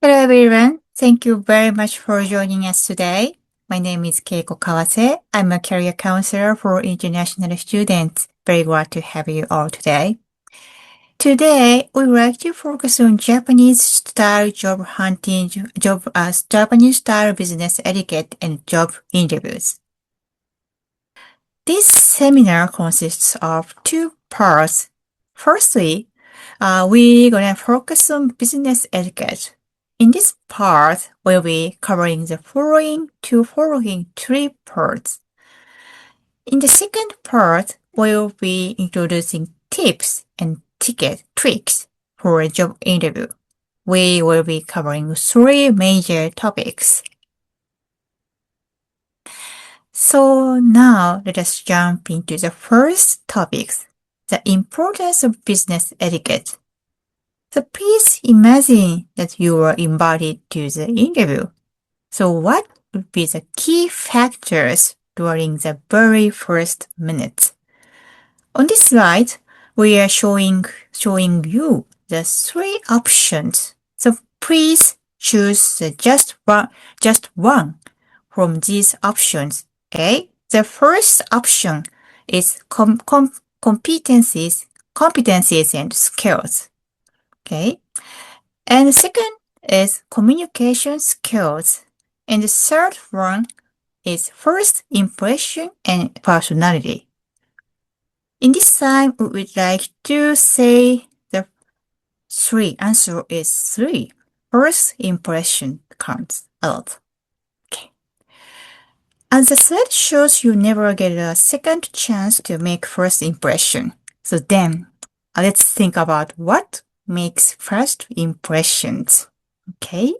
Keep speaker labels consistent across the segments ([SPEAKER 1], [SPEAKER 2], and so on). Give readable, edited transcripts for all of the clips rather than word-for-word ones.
[SPEAKER 1] Hello everyone. Thank you very much for joining us today. My name is Keiko Kawase. I'm a career counselor for international students. Very glad to have you all today. Today, we would like to focus on Japanese style job hunting, Japanese style business etiquette and job interviews. This seminar consists of two parts. Firstly, we're gonna focus on business etiquette. In this part, we'll be covering the following three parts. In the second part, we'll be introducing tips and tricks for a job interview. We will be covering three major topics. So now let us jump into the first topics, the importance of business etiquette. So please imagine that you are invited to the interview. So what would be the key factors during the very first minutes? On this slide, we are showing you the three options. So please choose just one from these options. Okay? The first option is competencies and skills. Okay? And the second is communication skills. And the third one is first impression and personality. In this time, we would like to say the answer is 3. First impression counts a lot. Okay. As the slide shows, you never get a second chance to make first impression. So then, let's think about what makes first impressions. Okay?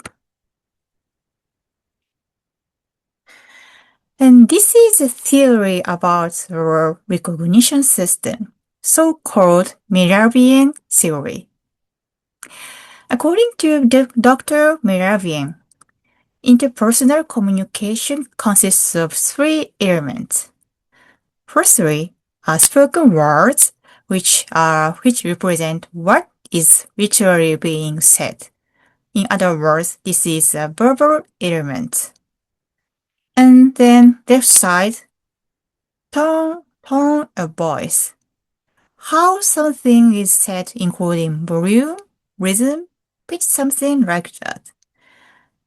[SPEAKER 1] And this is a theory about our recognition system, so-called Mehrabian theory. According to Dr. Mehrabian, interpersonal communication consists of 3 elements. Firstly, spoken words, which represent what is literally being said. In other words, this is a verbal element. And then left side, tone of voice. How something is said, including volume, rhythm, pitch, something like that.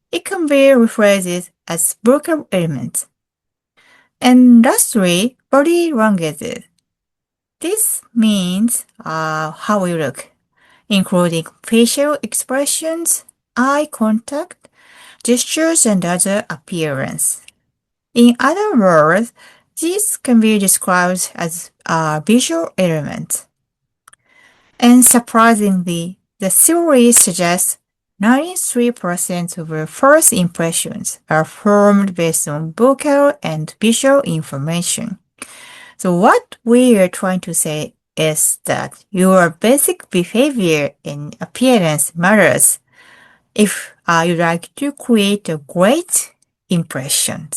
[SPEAKER 1] It can be rephrased as vocal element. And lastly, body language. This means how we look, including facial expressions, eye contact, gestures, and other appearance. In other words, this can be described as a visual element. And surprisingly, the theory suggests 93% of first impressions are formed based on vocal and visual information. So what we are trying to say is that your basic behavior and appearance matters if you like to create a great impression.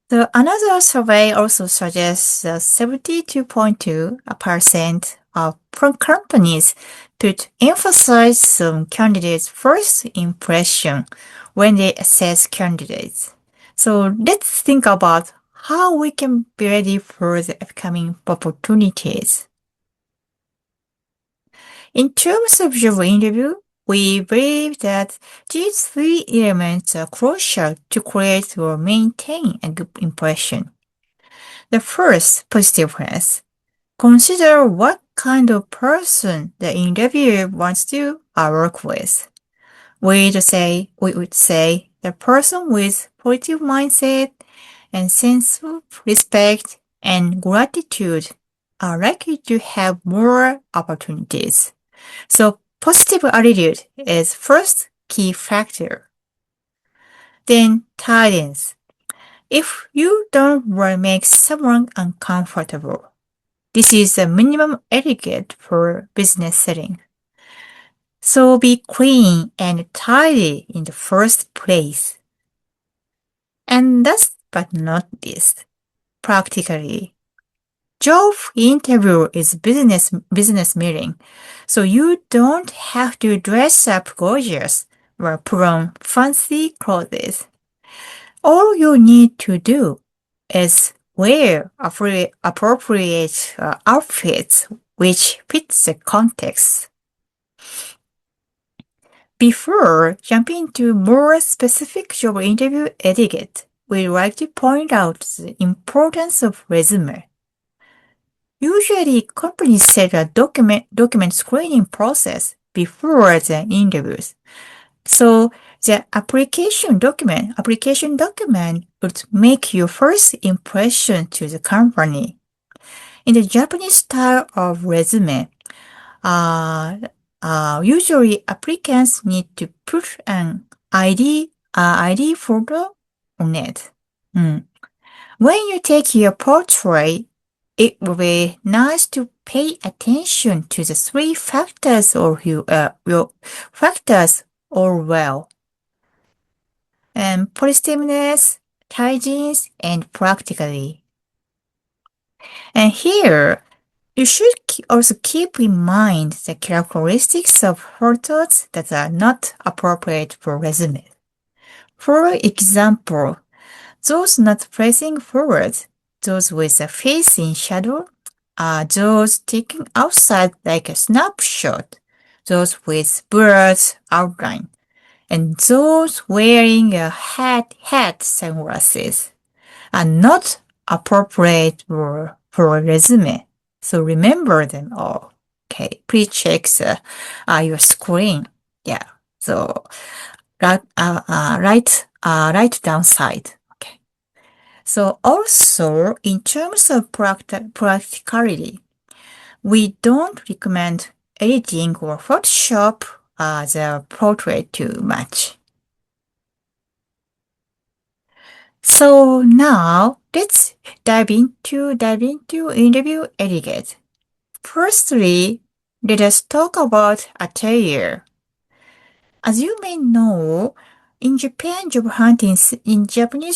[SPEAKER 1] So another survey also suggests that 72.2% of companies put emphasis on candidates' first impression when they assess candidates. So let's think about how we can be ready for the upcoming opportunities. In terms of job interview, we believe that these 3 elements are crucial to create or maintain a good impression. The first, positiveness. Consider what kind of person the interviewer wants to work with. We would say the person with positive mindset and sense of respect and gratitude are likely to have more opportunities. So positive attitude is first key factor. Then tidiness. If you don't want to make someone uncomfortable, this is a minimum etiquette for business setting. So be clean and tidy in the first place. And last but not least, practically. Job interview is business meeting, so you don't have to dress up gorgeous or put on fancy clothes. All you need to do is wear appropriate outfits which fits the context. Before jumping to more specific job interview etiquette, we'd like to point out the importance of resume. Usually, companies set a document screening process before the interviews. So the application document would make your first impression to the company. In the Japanese style of resume, usually applicants need to put an ID photo on it. When you take your portrait, it would be nice to pay attention to the three factors or factors or well. And positiveness, hygiene, and practically. And here, you should also keep in mind the characteristics of photos that are not appropriate for resume. For example, those not facing forward, those with a face in shadow, those taken outside like a snapshot, those with blurred outline, and those wearing a hat sunglasses are not appropriate for a resume. So remember them all. Okay, please check your screen. Yeah. So right downside. Okay. So also in terms of practicality, we don't recommend editing or Photoshop the portrait too much. So now let's dive into interview etiquette. Firstly, let us talk about ATTIRE. As you may know, in Japanese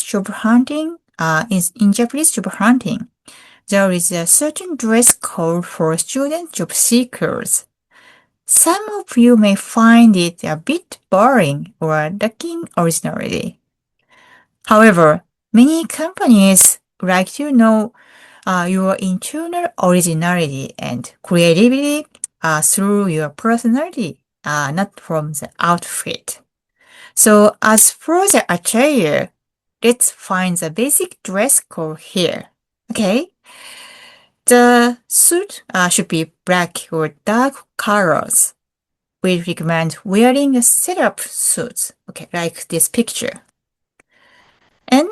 [SPEAKER 1] job hunting, there is a certain dress code for student job seekers. Some of you may find it a bit boring or lacking originality. However, many companies like to know your internal originality and creativity through your personality, not from the outfit. So as for the attire, let's find the basic dress code here. Okay? The suit should be black or dark colors. We recommend wearing a setup suit, okay, like this picture. And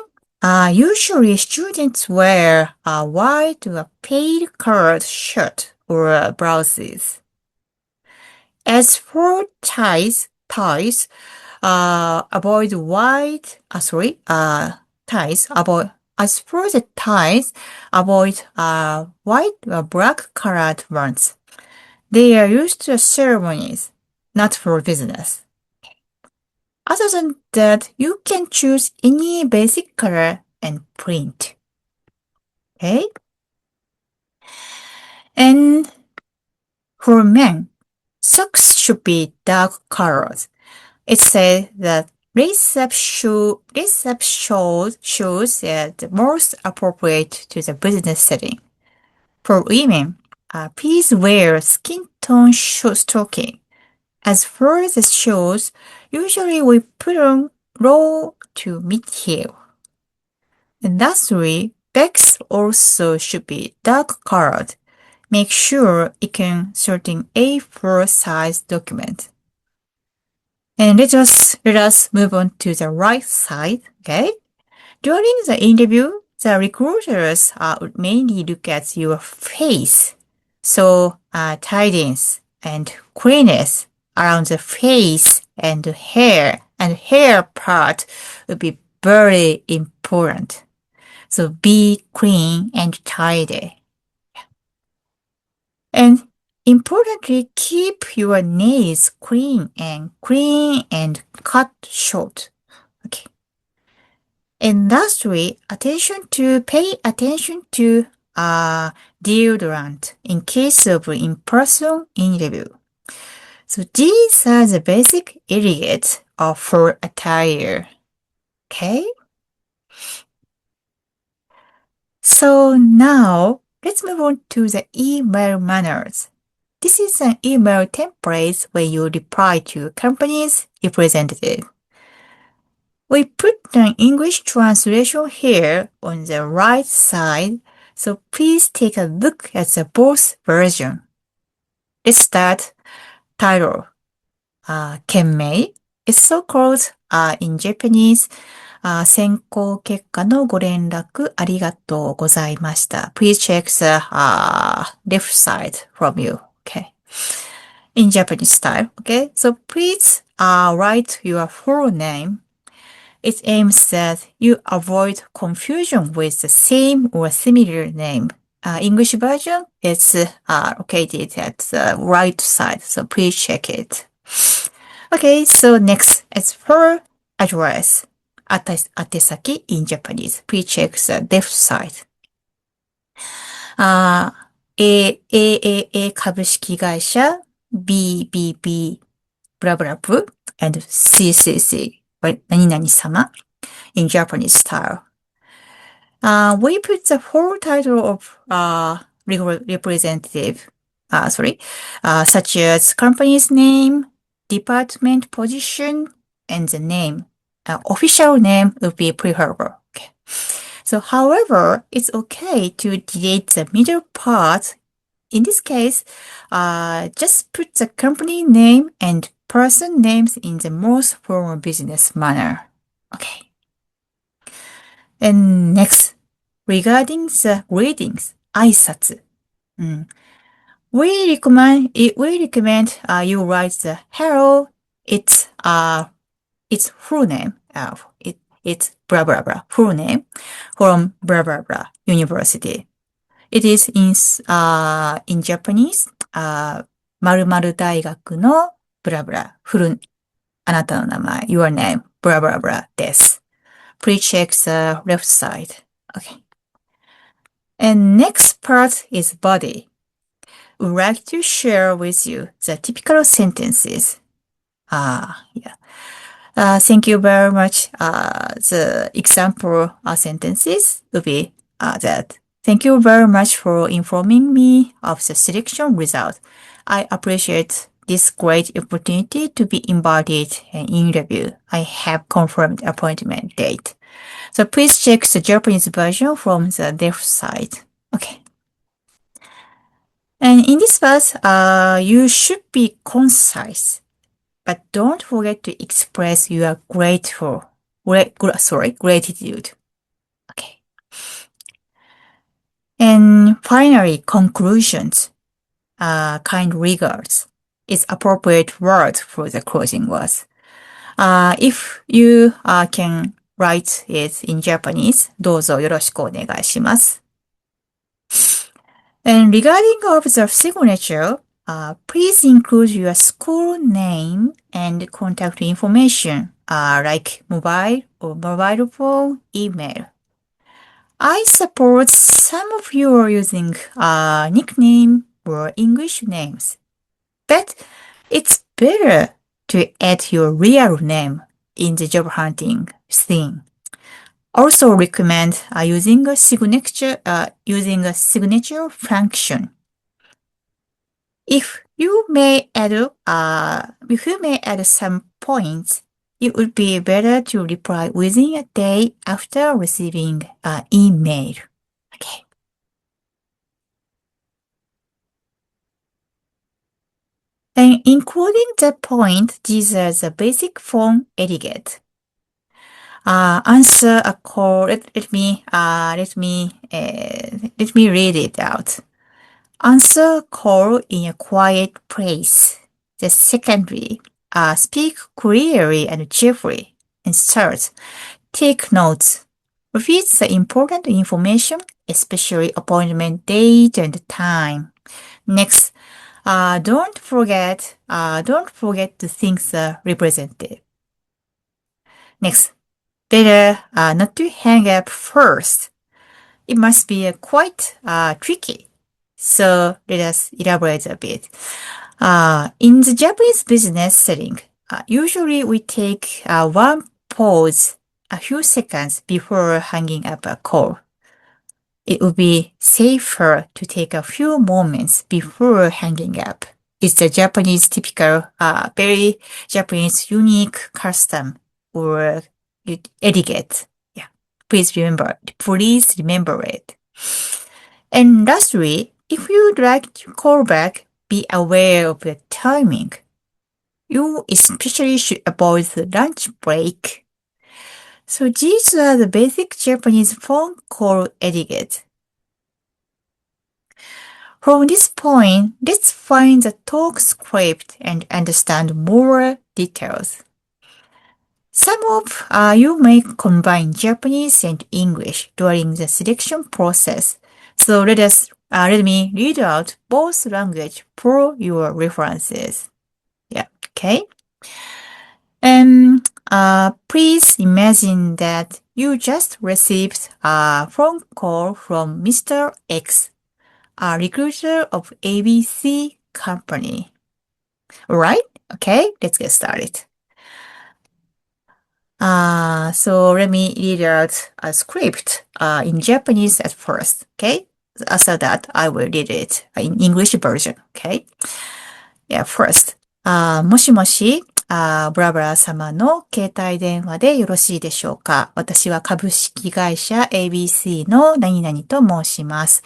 [SPEAKER 1] usually students wear a white or pale colored shirt or blouses. As for ties, avoid white or black colored ones. They are used to ceremonies, not for business. Other than that, you can choose any basic color and print. Okay? And for men, socks should be dark colors. It says that lace-up shoes are the most appropriate to the business setting. For women, please wear skin tone stocking. As for the shoes, usually we put on low to mid-heel. And lastly, bags also should be dark colored. Make sure it can certain A4 size document. And let us move on to the right side, okay? During the interview, the recruiters would mainly look at your face. So, tidiness and cleanness around the face and the hair part would be very important. So be clean and tidy. And importantly, keep your nails clean and cut short. Okay. And lastly, pay attention to deodorant in case of in-person interview. So these are the basic etiquette for attire. Okay? So now, let's move on to the email manners. This is an email template where you reply to a company's representative. We put an English translation here on the right side, so please take a look at the both version. Let's start title. 件名 is so called in Japanese 選考結果のご連絡ありがとうございました。Please check the left side from you. Okay. In Japanese style. Okay. So please write your full name. It aims that you avoid confusion with the same or similar name. English version is located at the right side. So please check it. Okay. So next is for address. 宛先 in Japanese. Please check the left side. AAA 株式会社 BBB blah blah blah and CCC 何々様 in Japanese style. We put the full title of representative, such as company's name, department position, and the name. Official name would be preferable. Okay. So, however, it's okay to delete the middle part. In this case, just put the company name and person names in the most formal business manner. Okay. And next, regarding the greetings, 挨拶. We recommend you write the hello, it's full name, it's blah blah blah, full name from blah blah blah university. It is in Japanese, 〇〇大学の blah blah, あなたの名前, your name, blah blah blah です。Please check the left side. Okay. And next part is body. We'd like to share with you the typical sentences. Thank you very much. The example sentences will be that. Thank you very much for informing me of the selection result. I appreciate this great opportunity to be invited in interview. I have confirmed appointment date. So please check the Japanese version from the left side. Okay. And in this verse, you should be concise, but don't forget to express your gratitude. Okay. And finally, conclusions. Kind regards is appropriate word for the closing words. If you can write it in Japanese, どうぞよろしくお願いします。And regarding of the signature, please include your school name and contact information, like mobile or mobile phone, email. I suppose some of you are using nickname or English names, but it's better to add your real name in the job hunting thing. Also recommend using a signature function. If you may add some points, it would be better to reply within a day after receiving an email. Okay. And including the point, these are the basic phone etiquette. Answer a call. Let me read it out. Answer a call in a quiet place. The secondary, speak clearly and cheerfully. And third, take notes. Repeat the important information, especially appointment date and time. Next, don't forget to thank the representative. Next, better not to hang up first. it must be quite tricky. So let us elaborate a bit. In the Japanese business setting, usually we take one pause a few seconds before hanging up a call. It would be safer to take a few moments before hanging up. It's the Japanese typical, very Japanese unique custom or etiquette. Yeah. Please remember it. And lastly, if you'd like to call back, be aware of the timing. You especially should avoid the lunch break. So these are the basic Japanese phone call etiquette. From this point, let's find the talk script and understand more details. Some of you may combine Japanese and English during the selection process. So let me read out both language for your references. Yeah, okay. And please imagine that you just received a phone call from Mr. X, a recruiter of ABC company. Alright? Okay, let's get started. So let me read out a script in Japanese at first, okay? After that, I will read it in English version, okay? Yeah, first. もしもし、ブラブラ様の携帯電話でよろしいでしょうか。私は株式会社 ABC の何々と申します。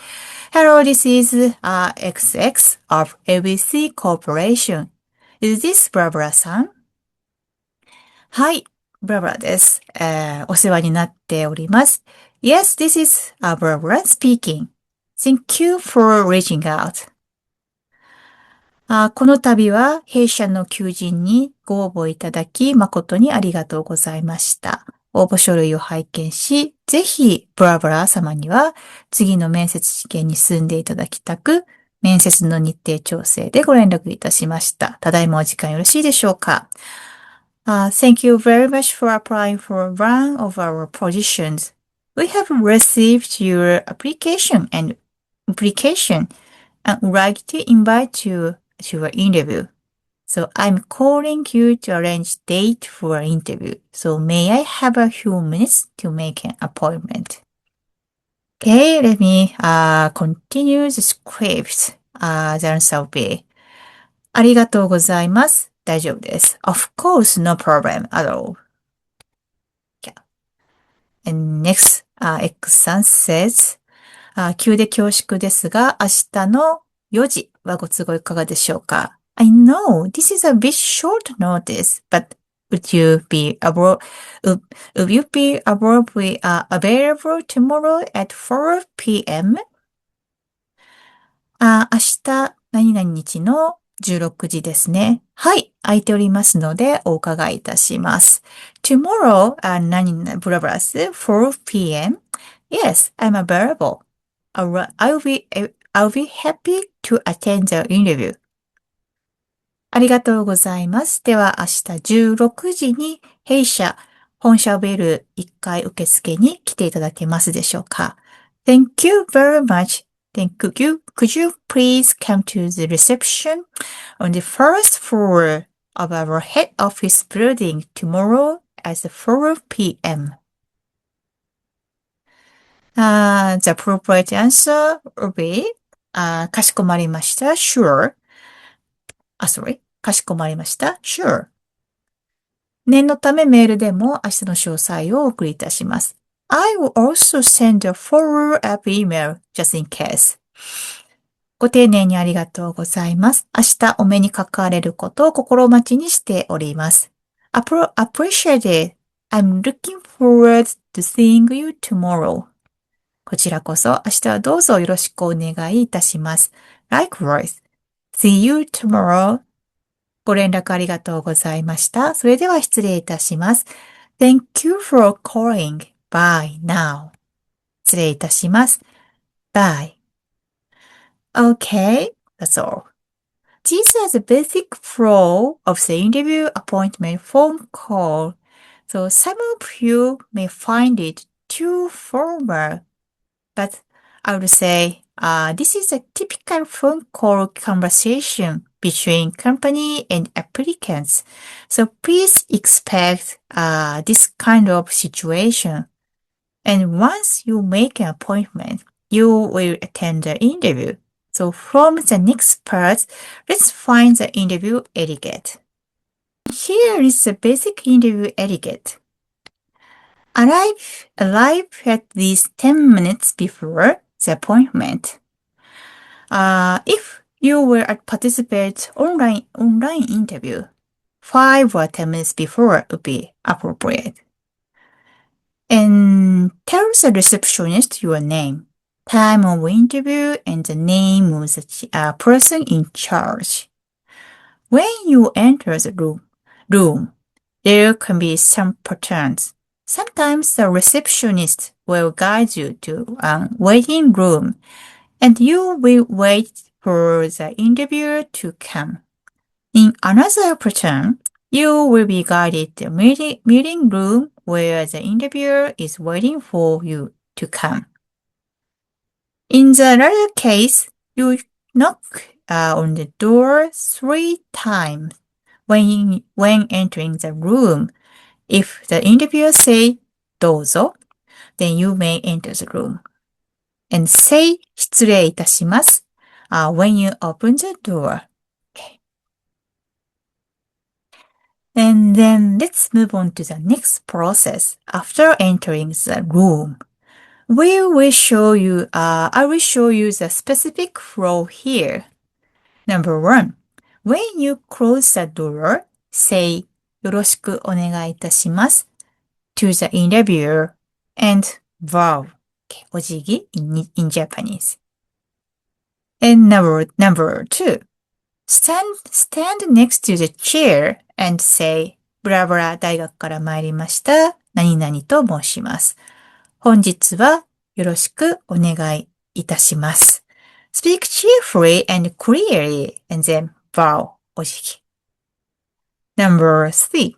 [SPEAKER 1] Hello, this is XX of ABC Corporation. Is this ブラブラさん？はい、ブラブラです。お世話になっております。Yes, this is ブラブラ speaking. Thank you for reaching out. この度は弊社の求人にご応募いただき誠にありがとうございました。応募書類を拝見し、ぜひブラブラ様には次の面接試験に進んでいただきたく、面接の日程調整でご連絡いたしました。ただいまお時間よろしいでしょうか。Thank you very much for applying for one of our positions. We have received your application and would like to invite you to an interview. So I'm calling you to arrange date for an interview. So may I have a few minutes to make an appointment? Okay, let me continue the script. The answer will be ありがとうございます。大丈夫です。Of course, no problem at all. Yeah. And next, X さん says, 急で恐縮ですが、明日の4時はご都合いかがでしょうか？ I know this is a bit short notice, but would you be available tomorrow at 4 p.m.? 明日何々日の16時ですね。はい、空いておりますのでお伺いいたします。Tomorrow, ブラブラス、4 p.m. Yes, I'm available. I'll be happy to attend the interview. ありがとうございます。では明日16時に弊社本社ベル1階受付に来ていただけますでしょうか。Thank you very much. Could you please come to the reception on the first floor of our head office building tomorrow at 4 p.m.? The appropriate answer will be, かしこまりました。Sure. かしこまりました。Sure. 念のためメールでも明日の詳細をお送りいたします。I will also send a follow-up email just in case. ご丁寧にありがとうございます。明日お目にかかれることを心待ちにしております。Appreciate it. I'm looking forward to seeing you tomorrow. こちらこそ明日はどうぞよろしくお願いいたします。Likewise. See you tomorrow. ご連絡ありがとうございました。それでは失礼いたします。Thank you for calling.Bye now. 失礼いたします。Bye. Okay, that's all. These are the basic flow of the interview appointment phone call. So some of you may find it too formal. but I would say this is a typical phone call conversation between company and applicants. So please expect this kind of situation. And once you make an appointment, you will attend the interview. So from the next part, let's find the interview etiquette. Here is the basic interview etiquette. Arrive at least 10 minutes before the appointment. If you will participate online interview, 5 or 10 minutes before would be appropriate. And tell the receptionist your name, time of interview, and the name of the person in charge. When you enter the room, there can be some patterns. Sometimes the receptionist will guide you to a waiting room, and you will wait for the interviewer to come. In another pattern, you will be guided to the meeting room where the interviewer is waiting for you to come. In the latter case, you knock on the door 3 times when entering the room. If the interviewer says どうぞ, then you may enter the room. And say 失礼いたします when you open the door. Okay. And then let's move on to the next process after entering the room. I will show you the specific flow here. Number 1. When you close the door, say よろしくお願いいたします to the interviewer and bow. Okay, お辞儀 in Japanese. And number 2. Stand next to the chair and say ブラブラ大学から参りました何々と申します。本日はよろしくお願いいたします。Speak cheerfully and clearly and then bow. お辞儀. Number 3.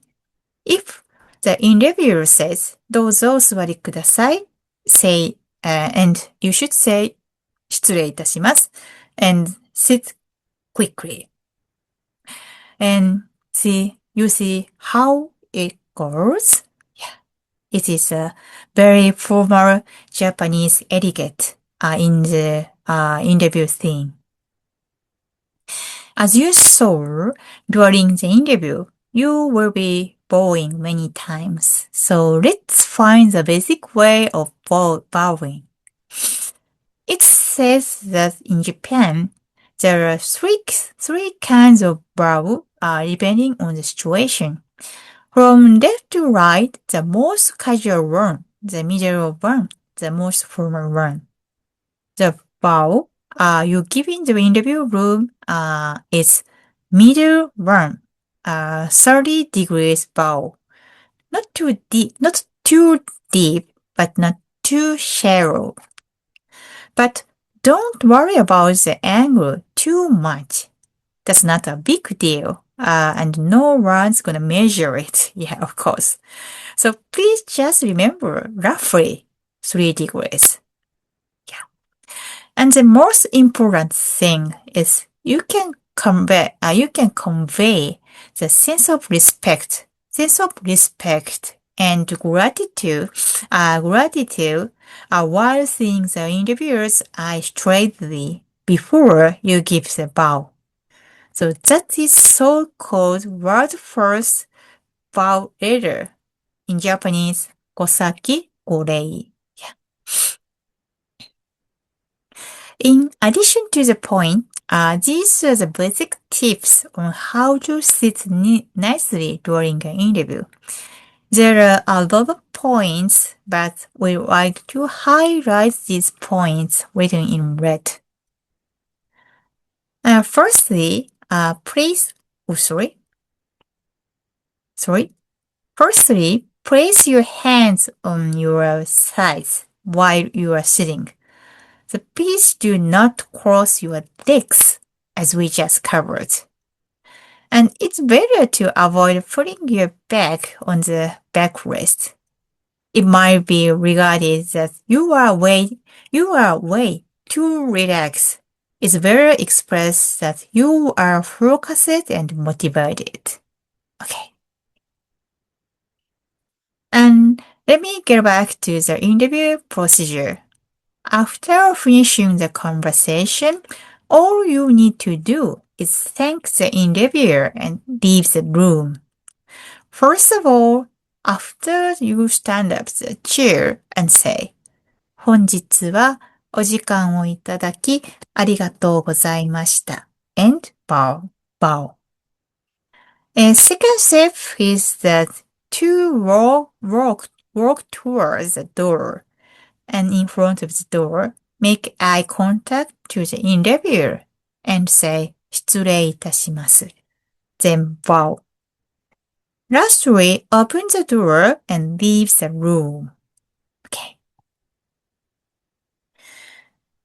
[SPEAKER 1] If the interviewer says どうぞお座りください say, and you should say 失礼いたします and sit quickly. And you see how it goes? Yeah. It is a very formal Japanese etiquette in the interview scene. As you saw during the interview, you will be bowing many times. So let's find the basic way of bowing. It says that in Japan, there are three kinds of bow depending on the situation. From left to right, the most casual one, the middle one, the most formal one. The bow you give in the interview room is middle one, 30 degrees bow. Not too deep, but not too shallow. But don't worry about the angle too much. That's not a big deal. And no one's gonna measure it. Yeah, of course. So please just remember roughly 3 degrees. Yeah. And the most important thing is you can convey the sense of respect and gratitude while seeing the interviewer's eyes straightly before you give the bow. So that is so-called world first bow letter. In Japanese, ご先ご礼. Yeah. In addition to the point, these are the basic tips on how to sit nicely during an interview. There are a lot of points, but we like to highlight these points written in red. Firstly, place your hands on your sides while you are sitting. So please do not cross your legs as we just covered. And it's better to avoid putting your back on the backrest. it might be regarded that you are way too relaxed. It's very express that you are focused and motivated. Okay. And let me get back to the interview procedure. After finishing the conversation, all you need to do is thank the interviewer and leave the room. First of all, after you stand up the chair and say, 本日はお時間をいただきありがとうございました and bow. A second step is that to walk towards the door and in front of the door, make eye contact to the interviewer and say 失礼いたします. Then bow. Lastly, open the door and leave the room. Okay.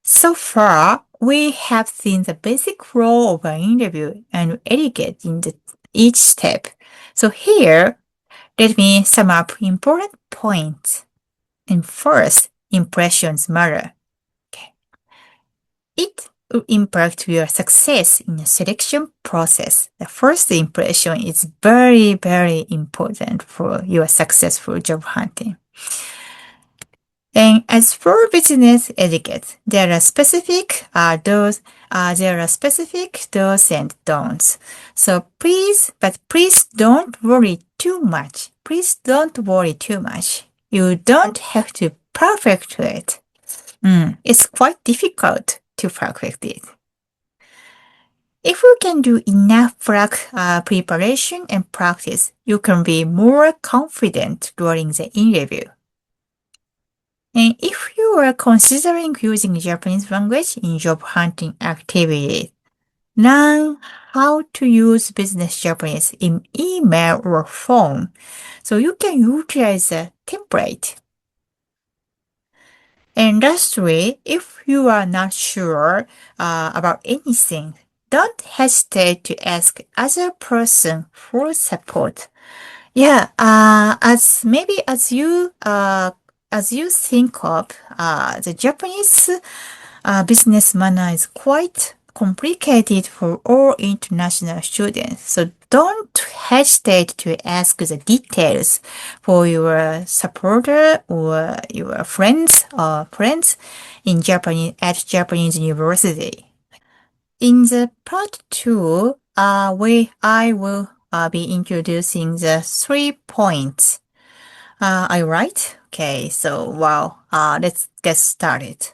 [SPEAKER 1] So far, we have seen the basic flow of an interview and etiquette in each step. So here, let me sum up important points. And first, impressions matter. Okay. It will impact your success in the selection process. The first impression is very, very important for your successful job hunting. And as for business etiquette, there are specific do's and don'ts. So please don't worry too much. Please don't worry too much. You don't have to perfect it. It's quite difficult to perfect it. If you can do enough preparation and practice, you can be more confident during the interview. And if you are considering using Japanese language in job hunting activities, learn how to use business Japanese in email or phone so you can utilize a template. And lastly, if you are not sure about anything, don't hesitate to ask other person for support. Yeah, as you think of the Japanese business manner is quite complicated for all international students. So don't hesitate to ask the details for your supporter or your friends in Japanese at Japanese university. In the part 2, I will be introducing the 3 points. Are you right? Okay, so let's get started.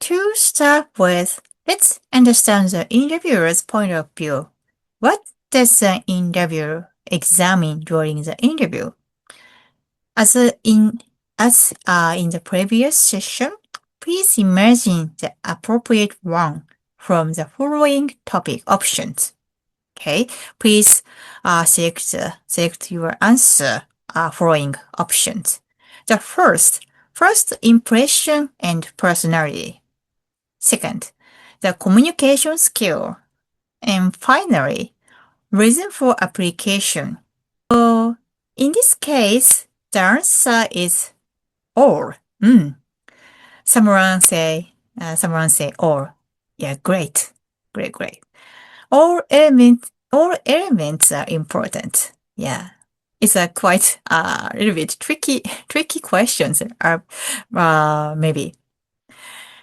[SPEAKER 1] To start with, let's understand the interviewer's point of view. What does the interviewer examine during the interview? As in the previous session, please imagine the appropriate one from the following topic options. Okay, please select your answer following options. The first impression and personality. Second, the communication skill. And finally, reason for application. So in this case, the answer is all. Someone say all. Yeah, great. All elements are important. Yeah. It's a quite a little bit tricky questions maybe.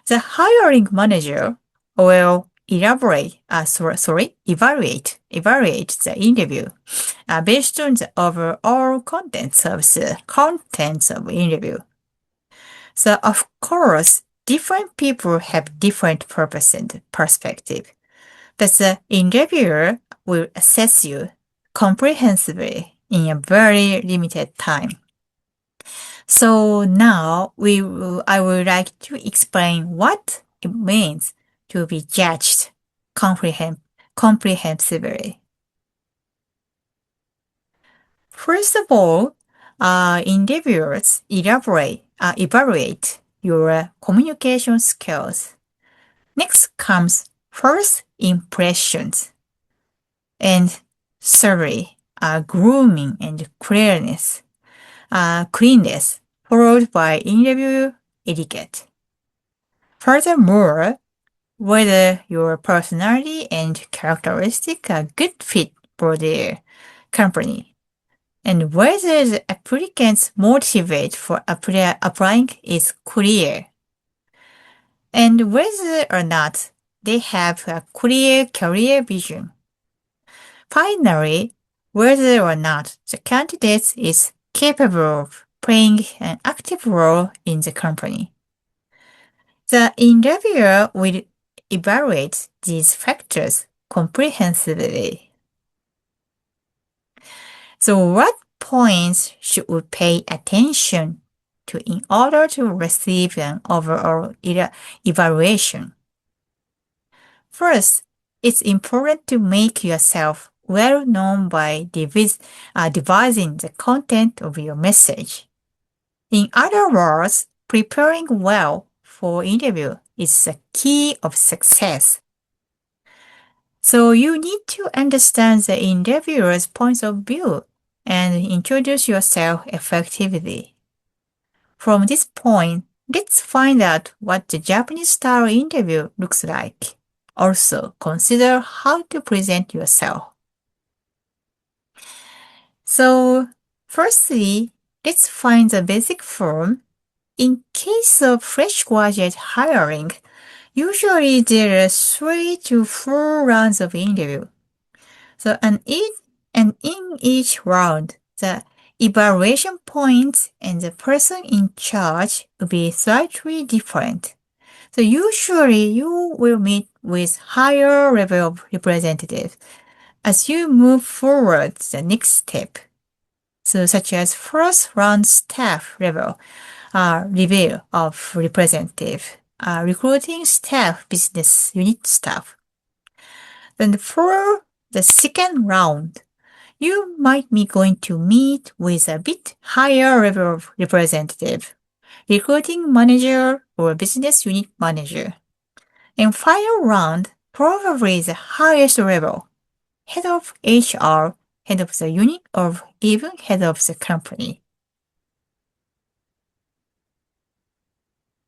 [SPEAKER 1] The hiring manager will evaluate the interview based on the overall contents of interview. So of course, different people have different purpose and perspective. But the interviewer will assess you comprehensively in a very limited time. So now I would like to explain what it means to be judged comprehensively. First of all, interviewers evaluate your communication skills. Next comes first impressions. And thirdly, grooming and cleanness, followed by interview etiquette. Furthermore, whether your personality and characteristic are good fit for the company, and whether the applicants motivate for applying is clear, and whether or not they have a clear career vision. Finally, whether or not the candidate is capable of playing an active role in the company. The interviewer will evaluate these factors comprehensively. So what points should we pay attention to in order to receive an overall evaluation? First, it's important to make yourself well known by devising the content of your message. In other words, preparing well for interview is the key of success. So you need to understand the interviewer's points of view and introduce yourself effectively. From this point, let's find out what the Japanese-style interview looks like. Also, consider how to present yourself. So, firstly, let's find the basic form. In case of fresh graduate hiring, usually there are 3 to 4 rounds of interview. So, and in each round, the evaluation points and the person in charge will be slightly different. So usually you will meet with higher level of representative as you move forward the next step. So such as first round staff level review of representative, recruiting staff, business unit staff. Then for the second round, you might be going to meet with a bit higher level of representative, recruiting manager or business unit manager. And final round, probably the highest level, head of HR, head of the unit, or even head of the company.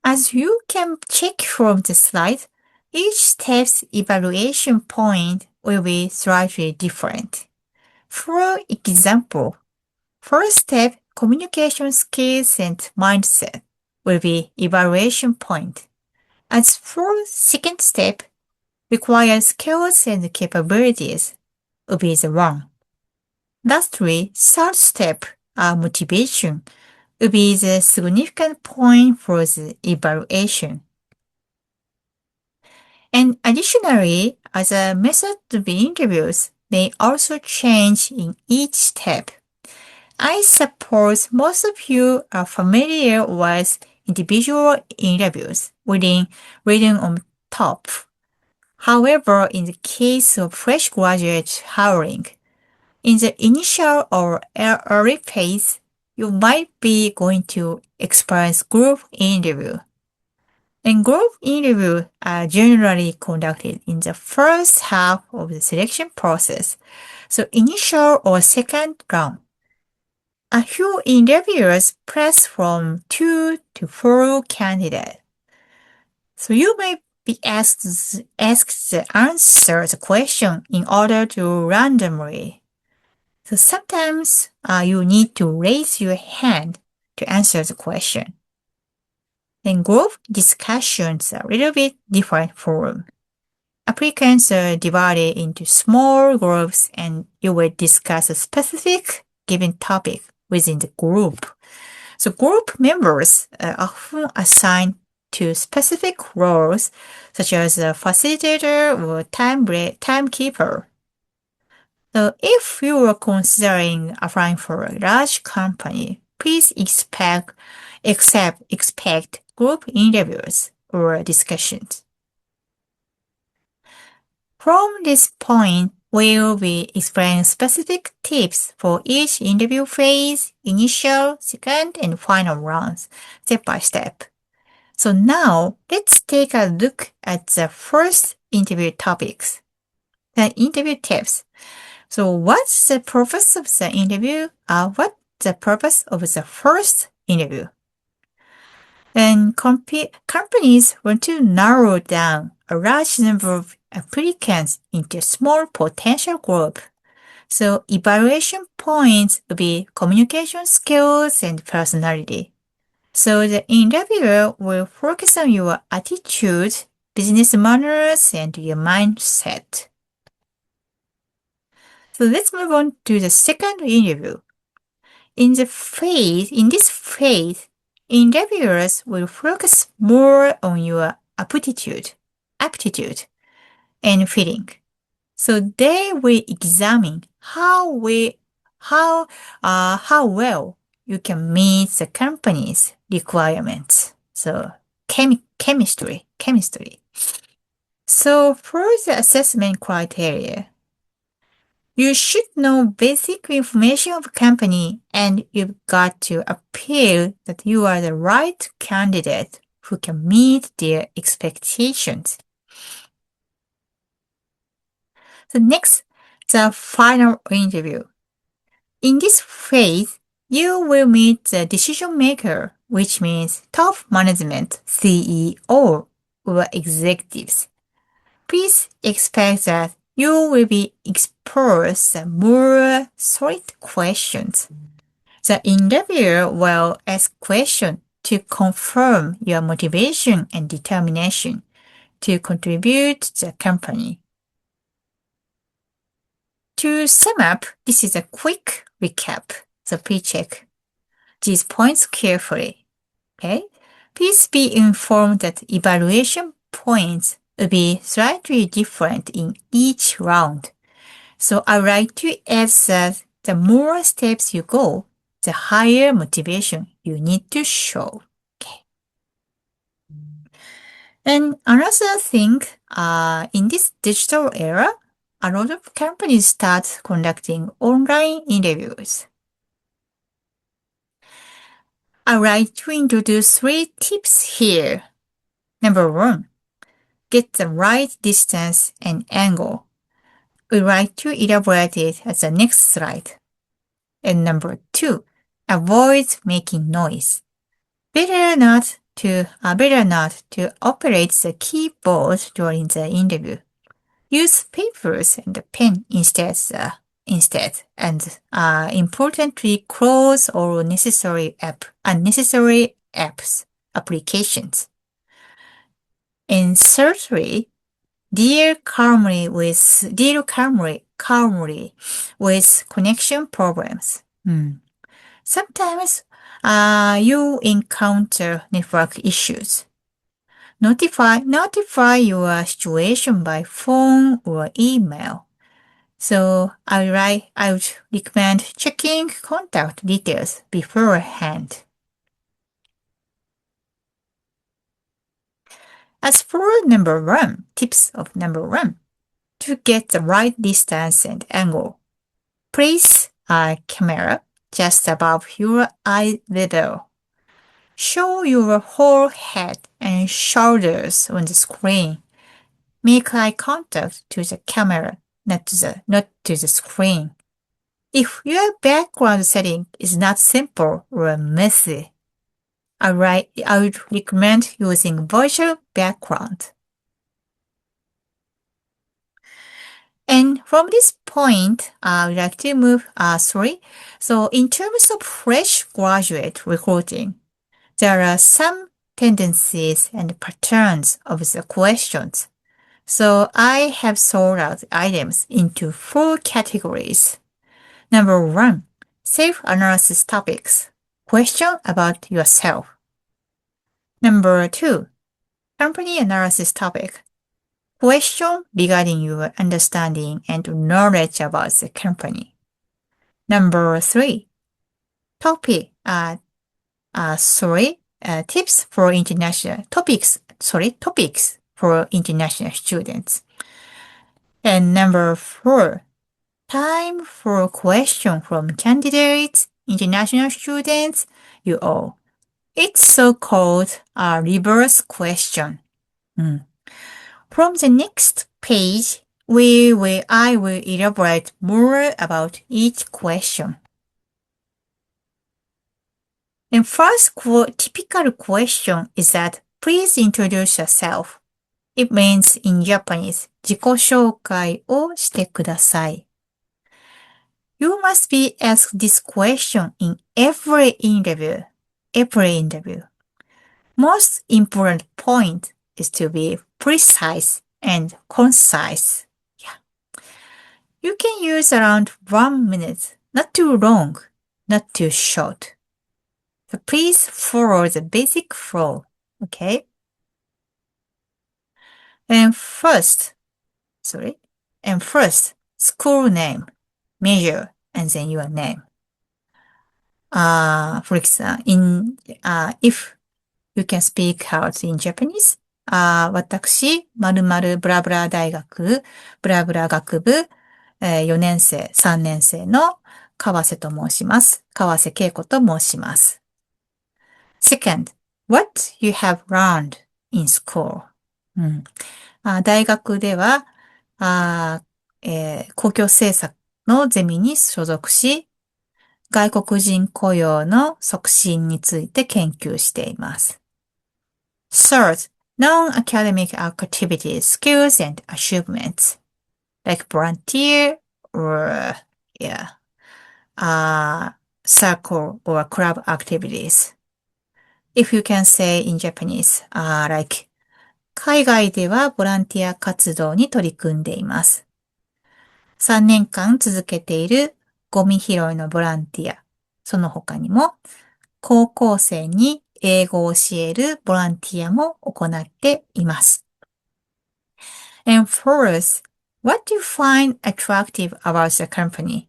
[SPEAKER 1] As you can check from the slide, each step's evaluation point will be slightly different. For example, first step, communication skills and mindset will be evaluation point. As for second step, required skills and capabilities will be the one. Lastly, third step, motivation, will be the significant point for the evaluation. And additionally, as a method of interviews may also change in each step. I suppose most of you are familiar with individual interviews reading on top. However, in the case of fresh graduate hiring, in the initial or early phase, you might be going to experience group interview. And group interviews are generally conducted in the first half of the selection process, so initial or second round. A few interviewers press from 2 to 4 candidates. So you may be asked to answer the question in order to randomly. So sometimes you need to raise your hand to answer the question. Then group discussions are a little bit different forum. Applicants are divided into small groups and you will discuss a specific given topic within the group. So group members are often assigned to specific roles such as a facilitator or timekeeper. So if you are considering applying for a large company, please expect group interviews or discussions. From this point, we will be explaining specific tips for each interview phase, initial, second, and final rounds, step by step. So now, let's take a look at the first interview topics. The interview tips. So what's the purpose of the interview? What's the purpose of the first interview? And companies want to narrow down a large number of applicants into a small potential group. So evaluation points will be communication skills and personality. So the interviewer will focus on your attitude, business manners, and your mindset. So let's move on to the second interview. In this phase, interviewers will focus more on your aptitude, and feeling. So they will examine how well you can meet the company's requirements. So chemistry. So for the assessment criteria, you should know basic information of company, and you've got to appeal that you are the right candidate who can meet their expectations. So next, the final interview. In this phase, you will meet the decision maker, which means top management, CEO, or executives. Please expect that you will be exposed to more solid questions. The interviewer will ask questions to confirm your motivation and determination to contribute to the company. To sum up, this is a quick recap, so please check these points carefully. Okay? Please be informed that evaluation points will be slightly different in each round. So I would like to add that the more steps you go, the higher motivation you need to show. Okay. And another thing, in this digital era, a lot of companies start conducting online interviews. I would like to introduce 3 tips here. Number 1, get the right distance and angle. We'd like to elaborate it at the next slide. And number 2, avoid making noise. Better not to operate the keyboard during the interview. Use papers and a pen instead, and importantly, close all unnecessary applications. And thirdly, deal calmly with connection problems. Sometimes you encounter network issues. Notify your situation by phone or email. So I would recommend checking contact details beforehand. As for tips of number 1, to get the right distance and angle, place a camera just above your eye level. Show your whole head and shoulders on the screen. Make eye contact to the camera, not to the screen. If your background setting is not simple or messy, I would recommend using virtual background. And from this point, I would like to move, So in terms of fresh graduate recruiting, there are some tendencies and patterns of the questions. So I have sorted out items into 4 categories. Number 1, self-analysis topics. Question about yourself. Number 2, company analysis topic. Question regarding your understanding and knowledge about the company. Number 3, topics for international students. And number 4, time for question from candidates, international students, you all. It's so-called a reverse question. From the next page, I will elaborate more about each question. And first typical question is that please introduce yourself. It means in Japanese, 自己紹介をしてください。You must be asked this question in every interview. Most important point is to be precise and concise. Yeah. You can use around 1 minute, not too long, not too short. So please follow the basic flow, okay? And first, school name, major, and then your name. For example, if you can speak out in Japanese, 私、〇〇ブラブラ大学、ブラブラ学部、4年生、3年生の川瀬と申します。川瀬恵子と申します。Second, what you have learned in school. 大学では、公共政策のゼミに所属し、外国人雇用の促進について研究しています。Third, non-academic activities, skills and achievements, like volunteer or, circle or club activities. If you can say in Japanese, like, 海外ではボランティア活動に取り組んでいます。3年間続けているゴミ拾いのボランティア。その他にも、高校生に英語を教えるボランティアも行っています。And fourth, what do you find attractive about the company?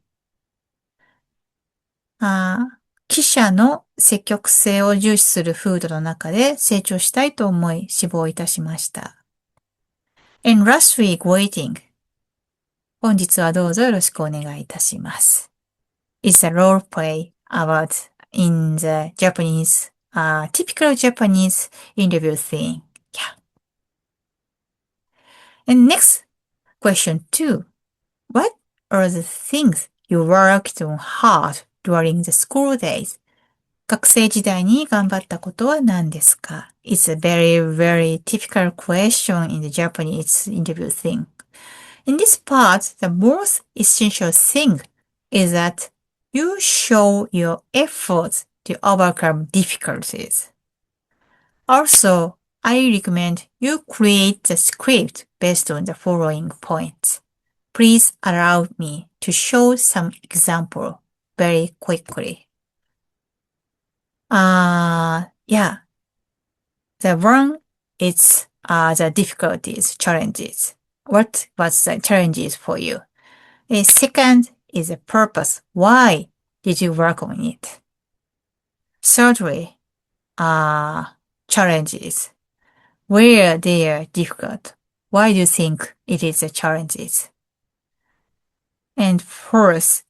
[SPEAKER 1] 記者の積極性を重視する風土の中で成長したいと思い志望いたしました。And lastly, greeting. 本日はどうぞよろしくお願いいたします。It's a role play about in the Japanese, typical Japanese interview thing. Yeah. And next, question 2. What are the things you worked on hard during the school days? 学生時代に頑張ったことは何ですか? It's a very, very typical question in the Japanese interview thing. In this part, the most essential thing is that you show your efforts to overcome difficulties. Also, I recommend you create the script based on the following points. Please allow me to show some example very quickly. The one is the difficulties, challenges. What was the challenges for you? Second is the purpose. Why did you work on it? Thirdly, challenges. Where they are difficult. Why do you think it is a challenges? And fourth,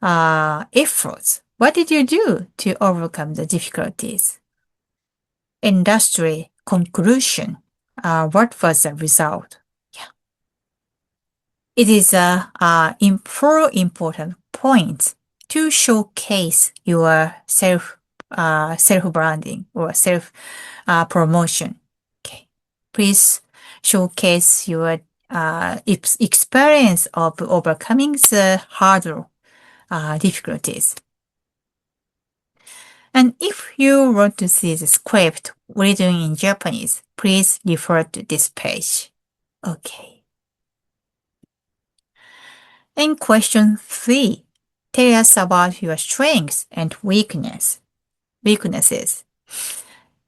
[SPEAKER 1] efforts. What did you do to overcome the difficulties? Industry conclusion. What was the result? Yeah. It is four important points to showcase your self-branding or self-promotion. Okay. Please showcase your experience of overcoming the hurdle, difficulties. And if you want to see the script written in Japanese, please refer to this page. Okay. And question 3. Tell us about your strengths and weaknesses.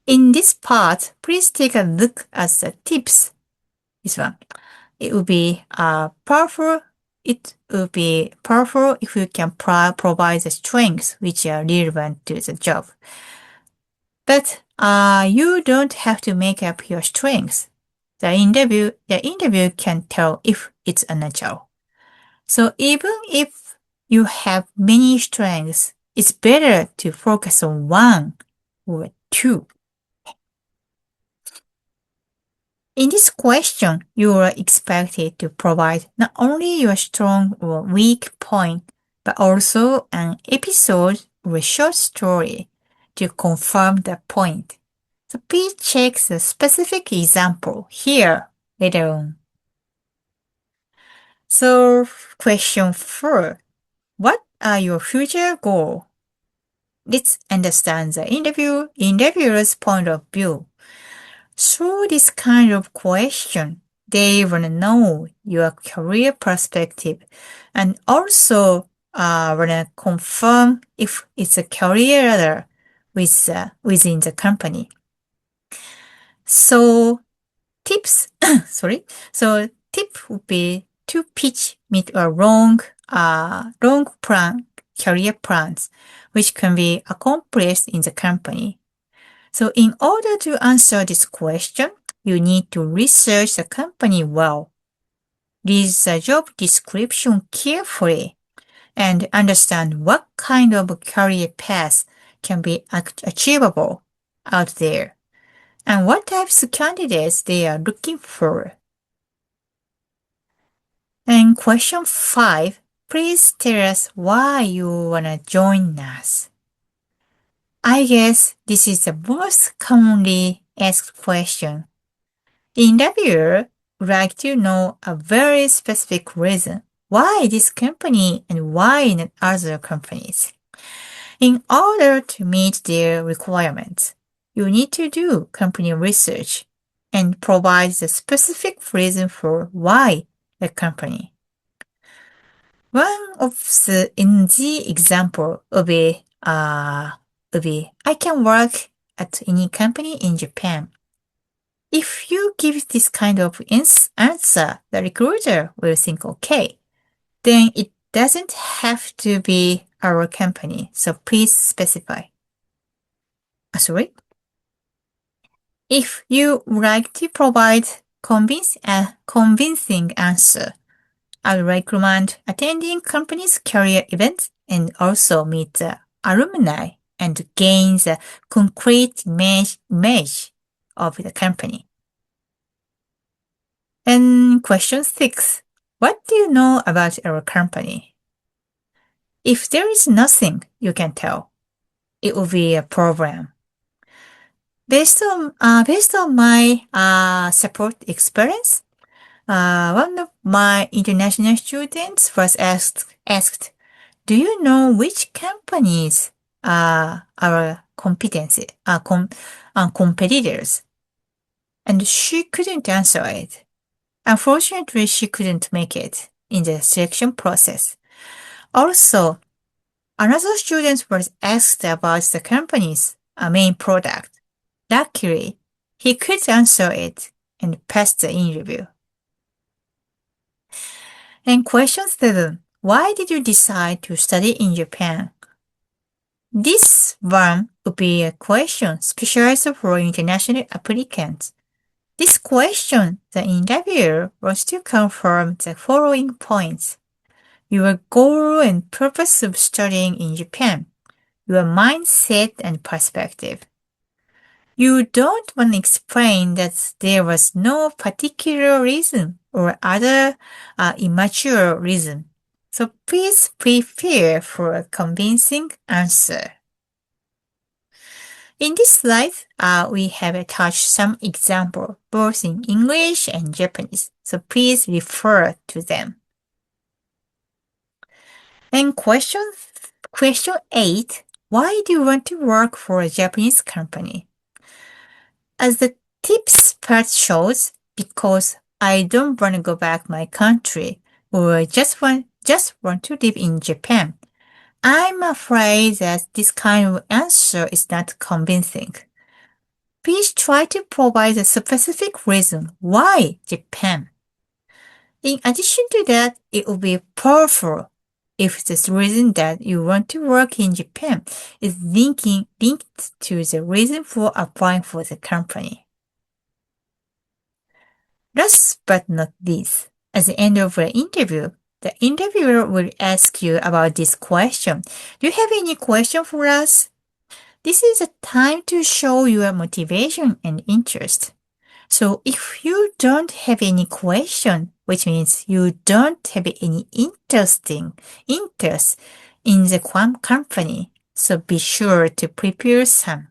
[SPEAKER 1] In this part, please take a look at the tips. This one. It would be powerful if you can provide the strengths which are relevant to the job. But you don't have to make up your strengths. The interview can tell if it's a natural. So even if you have many strengths, it's better to focus on 1 or 2. In this question, you are expected to provide not only your strong or weak point, but also an episode or a short story to confirm the point. So please check the specific example here later on. So question 4. What are your future goals? Let's understand the interviewer's point of view. Through this kind of question, they want to know your career perspective and also want to confirm if it's a career ladder within the company. So tips, So tip would be to pitch mid or long career plans, which can be accomplished in the company. So in order to answer this question, you need to research the company well, read the job description carefully, and understand what kind of career path can be achievable out there, and what types of candidates they are looking for. And question 5, please tell us why you want to join us. I guess this is the most commonly asked question. The interviewer would like to know a very specific reason why this company and why not other companies. In order to meet their requirements, you need to do company research and provide the specific reason for why the company. One of the NG example would be, I can work at any company in Japan. If you give this kind of answer, the recruiter will think, okay, then it doesn't have to be our company, so please specify. Sorry? If you would like to provide a convincing answer, I would recommend attending company's career events and also meet the alumni and gain the concrete image of the company. And question 6. What do you know about our company? If there is nothing you can tell, it will be a problem. Based on my support experience, one of my international students was asked, do you know which companies are our competitors? And she couldn't answer it. Unfortunately, she couldn't make it in the selection process. Also, another student was asked about the company's main product. Luckily, he could answer it and passed the interview. And question 7. Why did you decide to study in Japan? This one would be a question specialized for international applicants. This question, the interviewer wants to confirm the following points: your goal and purpose of studying in Japan, your mindset and perspective. You don't want to explain that there was no particular reason or other immature reason. So please prepare for a convincing answer. In this slide, we have attached some examples both in English and Japanese, so please refer to them. And question 8, why do you want to work for a Japanese company? As the tips part shows, because I don't want to go back my country or just want to live in Japan. I'm afraid that this kind of answer is not convincing. Please try to provide a specific reason why Japan. In addition to that, it would be powerful if the reason that you want to work in Japan is linked to the reason for applying for the company. Last but not least, at the end of the interview, the interviewer will ask you about this question. Do you have any question for us? This is a time to show your motivation and interest. So if you don't have any question, which means you don't have any interest in the company, so be sure to prepare some.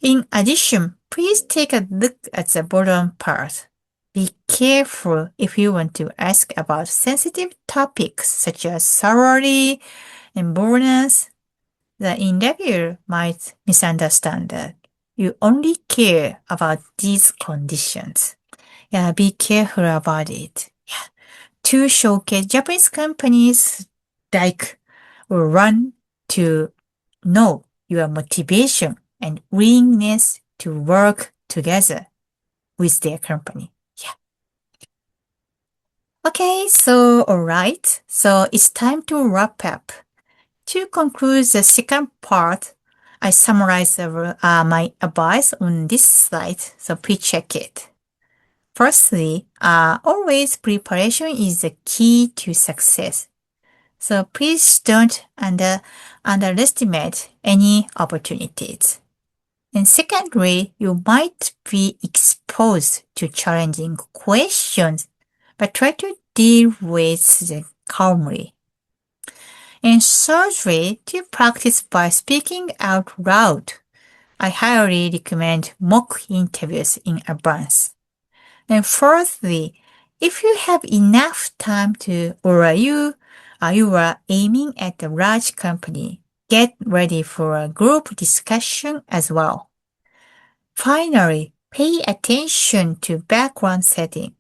[SPEAKER 1] In addition, please take a look at the bottom part. Be careful if you want to ask about sensitive topics such as salary and bonus. The interviewer might misunderstand that you only care about these conditions. Yeah, be careful about it. Yeah. To showcase Japanese companies like or run to know your motivation and willingness to work together with their company. Yeah. Okay, so alright. So it's time to wrap up. To conclude the second part, I summarize my advice on this slide, so please check it. Firstly, always preparation is the key to success. So please don't underestimate any opportunities. And secondly, you might be exposed to challenging questions, but try to deal with them calmly. And thirdly, to practice by speaking out loud. I highly recommend mock interviews in advance. And fourthly, if you have enough time or you are aiming at a large company, get ready for a group discussion as well. Finally, pay attention to background setting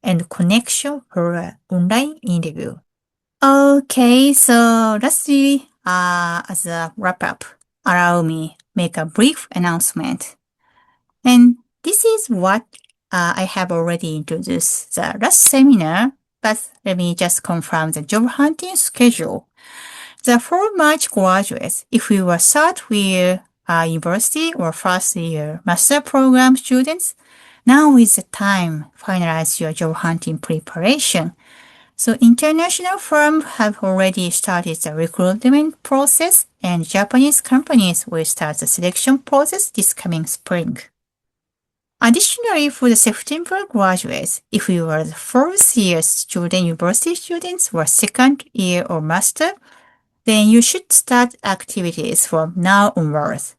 [SPEAKER 1] and connection for an online interview. Okay, so lastly, as a wrap up, allow me make a brief announcement. And this is what I have already introduced the last seminar, but let me just confirm the job hunting schedule. For March graduates, if you are third year university or first year master program students, now is the time to finalize your job hunting preparation. So international firms have already started the recruitment process, and Japanese companies will start the selection process this coming spring. Additionally, for the September graduates, if you are the first year student, university students, or second year or master, then you should start activities from now onwards.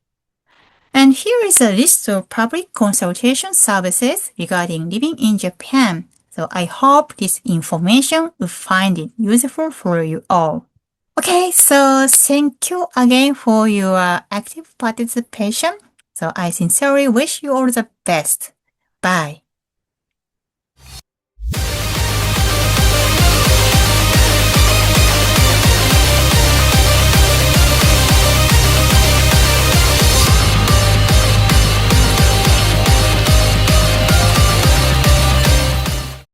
[SPEAKER 1] And here is a list of public consultation services regarding living in Japan. So I hope this information will find it useful for you all. Okay, so thank you again for your active participation. So I sincerely wish you all the best. Bye.